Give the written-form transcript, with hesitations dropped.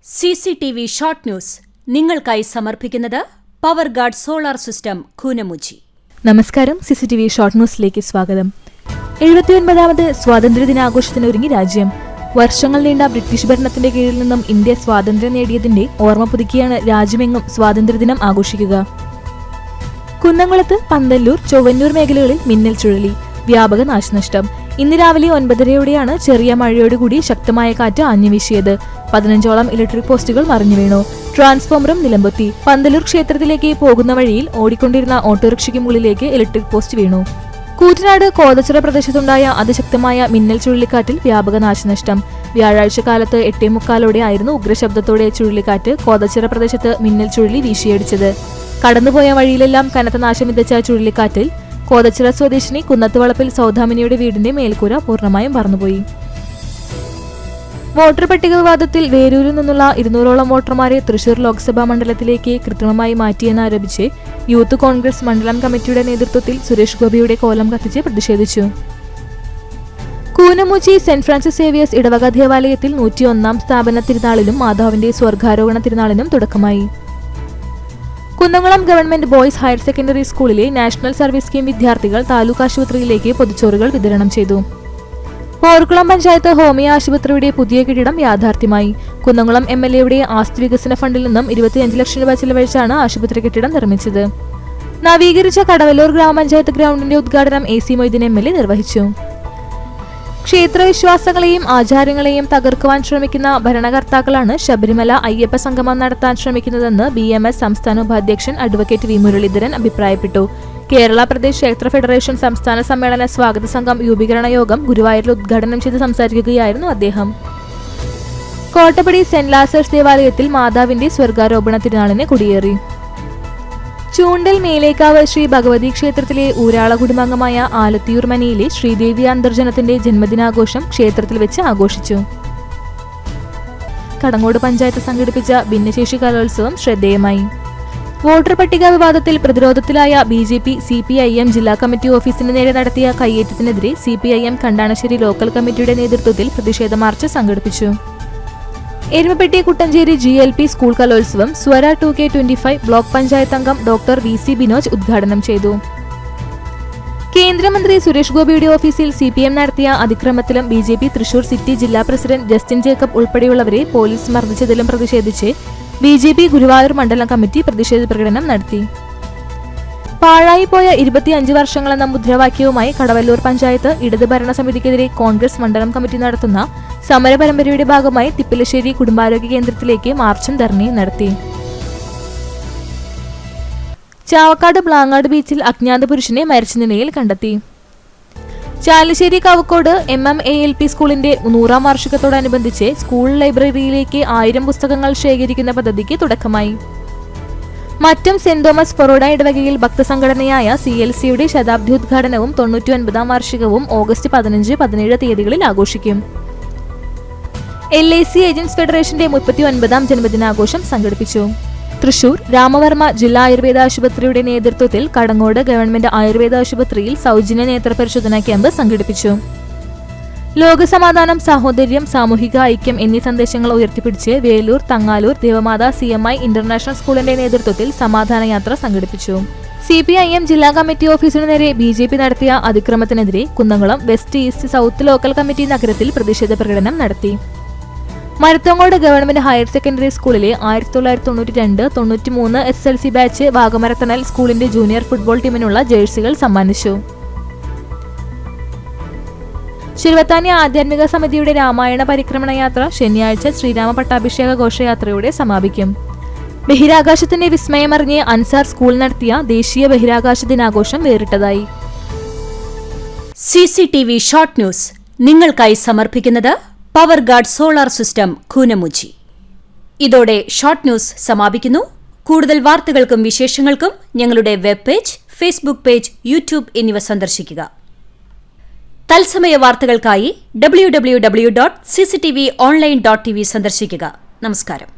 CCTV short news നിങ്ങൾക്കായി സമർപ്പിക്കുന്നത് power guard solar system Koonamuchi. നമസ്കാരം. CCTV ഷോർട്ട് ന്യൂസിലേക്ക് സ്വാഗതം. 79ാമത് സ്വാതന്ത്ര്യദിനാഘോഷത്തിന് ഒരുങ്ങി രാജ്യം. വർഷങ്ങൾ നീണ്ട ബ്രിട്ടീഷ് ഭരണത്തിന്റെ കീഴിൽ നിന്നും ഇന്ത്യ സ്വാതന്ത്ര്യം നേടിയതിന്റെ ഓർമ്മ പുതുക്കിയാണ് രാജ്യമെങ്ങും സ്വാതന്ത്ര്യദിനം ആഘോഷിക്കുക. കുന്നംകുളത്ത്, പന്തല്ലൂർ, ചൊവ്വന്നൂർ മേഖലകളിൽ മിന്നൽ ചുഴലി, വ്യാപക നാശനഷ്ടം. ഇന്ന് രാവിലെ 9:30യോടെയാണ് ചെറിയ മഴയോടുകൂടി ശക്തമായ കാറ്റ് ആഞ്ഞുവീശിയത്. 15ഓളം ഇലക്ട്രിക് പോസ്റ്റുകൾ മറിഞ്ഞു വീണു. ട്രാൻസ്ഫോമറും നിലംപൊത്തി. പന്തല്ലൂർ ക്ഷേത്രത്തിലേക്ക് പോകുന്ന വഴിയിൽ ഓടിക്കൊണ്ടിരുന്ന ഓട്ടോറിക്ഷയ്ക്ക് മുകളിലേക്ക് ഇലക്ട്രിക് പോസ്റ്റ് വീണു. കൂറ്റനാട് കോതച്ചിറ പ്രദേശത്തുണ്ടായ അതിശക്തമായ മിന്നൽ ചുഴലിക്കാറ്റിൽ വ്യാപക നാശനഷ്ടം. വ്യാഴാഴ്ച കാലത്ത് 8:45 ആയിരുന്നു ഉഗ്രശബ്ദത്തോടെ ചുഴലിക്കാറ്റ് കോതച്ചിറ പ്രദേശത്ത് മിന്നൽ ചുഴലി വീശിയടിച്ചത്. കടന്നുപോയ വഴിയിലെല്ലാം കനത്ത നാശം വിതച്ച ചുഴലിക്കാറ്റിൽ കോതച്ചിറ സ്വദേശിനി കുന്നത്തുവളപ്പിൽ സൗദാമിനിയുടെ വീടിന്റെ മേൽക്കൂര പൂർണ്ണമായും പറന്നുപോയി. വോട്ടർ പട്ടിക വിവാദത്തിൽ വേരൂരിൽ നിന്നുള്ള 200ഓളം വോട്ടർമാരെ തൃശൂർ ലോക്സഭാ മണ്ഡലത്തിലേക്ക് കൃത്രിമമായി മാറ്റിയെന്നാരോപിച്ച് യൂത്ത് കോൺഗ്രസ് മണ്ഡലം കമ്മിറ്റിയുടെ നേതൃത്വത്തിൽ സുരേഷ് ഗോപിയുടെ കോലം കത്തിച്ച് പ്രതിഷേധിച്ചു. കൂനമുച്ചി സെന്റ് ഫ്രാൻസിസ് സേവിയേഴ്സ് ഇടവക ദേവാലയത്തിൽ 101ാം സ്ഥാപന തിരുനാളിനും മാതാവിന്റെ സ്വർഗാരോഹണ തിരുനാളിനും തുടക്കമായി. Kunnamkulam government boys higher secondary സ്കൂളിലെ നാഷണൽ സർവീസ് സ്കീം വിദ്യാർത്ഥികൾ താലൂക്ക് ആശുപത്രിയിലേക്ക് പൊതിച്ചോറുകൾ വിതരണം ചെയ്തു. പോർക്കുളം പഞ്ചായത്ത് ഹോമിയോ ആശുപത്രിയുടെ പുതിയ കെട്ടിടം യാഥാർത്ഥ്യമായി. കുന്നംകുളം MLAയുടെ ആസ്തി വികസന ഫണ്ടിൽ നിന്നും 25 ലക്ഷം രൂപ ചെലവഴിച്ചാണ് ആശുപത്രി കെട്ടിടം നിർമ്മിച്ചത്. നവീകരിച്ച കടവല്ലൂർ ഗ്രാമപഞ്ചായത്ത് ഗ്രൗണ്ടിന്റെ ഉദ്ഘാടനം AC മൊയ്തീൻ MLA നിർവഹിച്ചു. ക്ഷേത്രവിശ്വാസങ്ങളെയും ആചാരങ്ങളെയും തകർക്കുവാൻ ശ്രമിക്കുന്ന ഭരണകർത്താക്കളാണ് ശബരിമല അയ്യപ്പ സംഗമം നടത്താൻ ശ്രമിക്കുന്നതെന്ന് BMS സംസ്ഥാന ഉപാധ്യക്ഷൻ അഡ്വക്കേറ്റ് V മുരളീധരൻ അഭിപ്രായപ്പെട്ടു. കേരള പ്രദേശ് ക്ഷേത്ര ഫെഡറേഷൻ സംസ്ഥാന സമ്മേളന സ്വാഗത സംഘം രൂപീകരണ യോഗം ഗുരുവായൂരിൽ ഉദ്ഘാടനം ചെയ്ത് സംസാരിക്കുകയായിരുന്നു അദ്ദേഹം. കോട്ടപ്പടി സെന്റ് ലാസേഴ്സ് ദേവാലയത്തിൽ മാതാവിന്റെ സ്വർഗാരോപണ തിരുനാളിന് കൊടിയേറി. ചൂണ്ടൽ മേലേക്കാവ് ശ്രീ ഭഗവതി ക്ഷേത്രത്തിലെ ഊരാള കുടുംബാംഗമായ ആലത്തിയൂർ മനയിലെ ശ്രീദേവി അന്തർജനത്തിന്റെ ജന്മദിനാഘോഷം ക്ഷേത്രത്തിൽ വെച്ച് ആഘോഷിച്ചു. കടങ്ങോട് പഞ്ചായത്ത് സംഘടിപ്പിച്ച ഭിന്നശേഷി കലോത്സവം ശ്രദ്ധേയമായി. വോട്ടർ പട്ടിക വിവാദത്തിൽ പ്രതിരോധത്തിലായ BJP CPIM ജില്ലാ കമ്മിറ്റി ഓഫീസിന് നേരെ നടത്തിയ കയ്യേറ്റത്തിനെതിരെ CPIM കണ്ടാണശ്ശേരി ലോക്കൽ കമ്മിറ്റിയുടെ നേതൃത്വത്തിൽ പ്രതിഷേധ മാർച്ച് സംഘടിപ്പിച്ചു. എരുമപ്പെട്ടി കുട്ടഞ്ചേരി GLP സ്കൂൾ കലോത്സവം സ്വര 2K25 ബ്ലോക്ക് പഞ്ചായത്ത് അംഗം ഡോക്ടർ VC ബിനോജ് ഉദ്ഘാടനം ചെയ്തു. കേന്ദ്രമന്ത്രി സുരേഷ് ഗോപിയുടെ ഓഫീസിൽ CPM നടത്തിയ അതിക്രമത്തിലും BJP തൃശൂർ സിറ്റി ജില്ലാ പ്രസിഡന്റ് ജസ്റ്റിൻ ജേക്കബ് ഉൾപ്പെടെയുള്ളവരെ പോലീസ് മർദ്ദിച്ചതിലും പ്രതിഷേധിച്ച് BJP ഗുരുവായൂർ മണ്ഡലം കമ്മിറ്റി പ്രതിഷേധ പ്രകടനം നടത്തി. പാഴായിപ്പോയ 25 വർഷങ്ങളെന്ന മുദ്രാവാക്യവുമായി കടവല്ലൂർ പഞ്ചായത്ത് ഇടത് ഭരണസമിതിക്കെതിരെ കോൺഗ്രസ് മണ്ഡലം കമ്മിറ്റി നടത്തുന്ന സമരപരമ്പരയുടെ ഭാഗമായി തിപ്പിലശ്ശേരി കുടുംബാരോഗ്യ കേന്ദ്രത്തിലേക്ക് മാർച്ചും ധർണയും നടത്തി. ചാവക്കാട് ബ്ലാങ്ങാട് ബീച്ചിൽ അജ്ഞാത പുരുഷനെ മരിച്ച നിലയിൽ കണ്ടെത്തി. ചാലിശ്ശേരി കാവക്കോട് MMALP സ്കൂളിന്റെ 100ാം വാർഷികത്തോടനുബന്ധിച്ച് സ്കൂൾ ലൈബ്രറിയിലേക്ക് 1000 പുസ്തകങ്ങൾ ശേഖരിക്കുന്ന പദ്ധതിക്ക് തുടക്കമായി. മറ്റം സെന്റ് തോമസ് ഫൊറോഡ ഇടവകയിൽ ഭക്തസംഘടനയായ CLCയുടെ ശതാബ്ദി ഉദ്ഘാടനവും 99ാം വാർഷികവും ഓഗസ്റ്റ് 15, 17 തീയതികളിൽ ആഘോഷിക്കും. LIC ഏജന്റ്സ് ഫെഡറേഷന്റെ 39ാം ജന്മദിനാഘോഷം സംഘടിപ്പിച്ചു. തൃശൂർ രാമവർമ്മ ജില്ലാ ആയുർവേദ ആശുപത്രിയുടെ നേതൃത്വത്തിൽ കടങ്ങോട് ഗവൺമെന്റ് ആയുർവേദ ആശുപത്രിയിൽ സൗജന്യ നേത്രപരിശോധനാ ക്യാമ്പ് സംഘടിപ്പിച്ചു. ലോകസമാധാനം, സാഹോദര്യം, സാമൂഹിക ഐക്യം എന്നീ സന്ദേശങ്ങൾ ഉയർത്തിപ്പിടിച്ച് വേലൂർ തങ്ങാലൂർ ദേവമാതാ CMI ഇന്റർനാഷണൽ സ്കൂളിന്റെ നേതൃത്വത്തിൽ സമാധാന യാത്ര സംഘടിപ്പിച്ചു. CPIM ജില്ലാ കമ്മിറ്റി ഓഫീസിനു നേരെ BJP നടത്തിയ അതിക്രമത്തിനെതിരെ Kunnamkulam west east south local committee നഗരത്തിൽ പ്രതിഷേധ പ്രകടനം നടത്തി. മരത്തങ്ങോട് ഗവൺമെന്റ് ഹയർ സെക്കൻഡറി സ്കൂളിലെ 1992-93 SSLC ബാച്ച് വാഗമരത്തണൽ സ്കൂളിന്റെ ജൂനിയർ ഫുട്ബോൾ ടീമിനുള്ള ജേഴ്സികൾ സമ്മാനിച്ചു. ശിരുവത്താനി ആധ്യാത്മിക സമിതിയുടെ രാമായണ പരിക്രമണ യാത്ര ശനിയാഴ്ച ശ്രീരാമ പട്ടാഭിഷേക ഘോഷയാത്രയോടെ സമാപിക്കും. ബഹിരാകാശത്തിന്റെ വിസ്മയമറിഞ്ഞ് അൻസാർ സ്കൂൾ നടത്തിയ ദേശീയ ബഹിരാകാശ ദിനാഘോഷം വേറിട്ടതായി. CCTV ഷോർട്ട് ന്യൂസ് നിങ്ങൾക്കായി സമർപ്പിക്കുന്നത് power guard solar system Koonamuchi. ഇതോടെ ഷോർട്ട് ന്യൂസ് സമാപിക്കുന്നു. കൂടുതൽ വാർത്തകൾക്കും വിശേഷങ്ങൾക്കും ഞങ്ങളുടെ web page, Facebook page, YouTube എന്നിവ സന്ദർശിക്കുക. തത്സമയ വാർത്തകൾക്കായി www.cctv online.tv സന്ദർശിക്കുക. നമസ്കാരം.